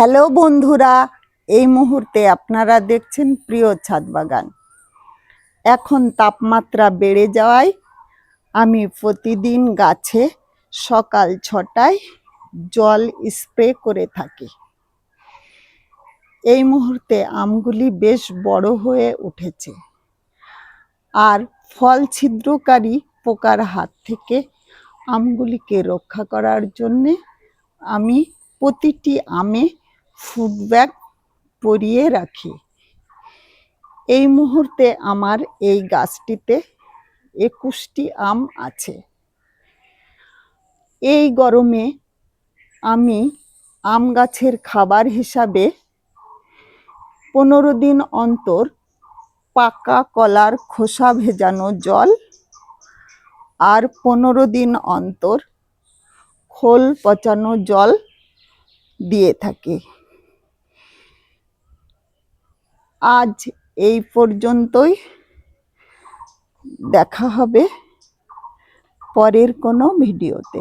Hello বন্ধুরা, এই মুহূর্তে আপনারা দেখছেন প্রিয় ছাদ বাগান। এখন তাপমাত্রা বেড়ে যাওয়ায় আমি প্রতিদিন গাছে সকাল 6টায় জল স্প্রে করে থাকি। এই মুহূর্তে আমগুলি বেশ বড় হয়ে উঠেছে, আর ফল ছিদ্রকারী পোকার হাত থেকে আমগুলিকে রক্ষা করার জন্যে আমি প্রতিটি আমে ফুড ব্যাগ পরিয়ে রাখি। এই মুহূর্তে আমার এই গাছটিতে 21টি আম আছে। এই গরমে আমি আম গাছের খাবার হিসাবে 15 দিন অন্তর পাকা কলার খোসা ভেজানো জল আর 15 দিন অন্তর খোল পচানো জল দিয়ে থাকি। আজ এই পর্যন্তই, দেখা হবে পরের কোনো ভিডিওতে।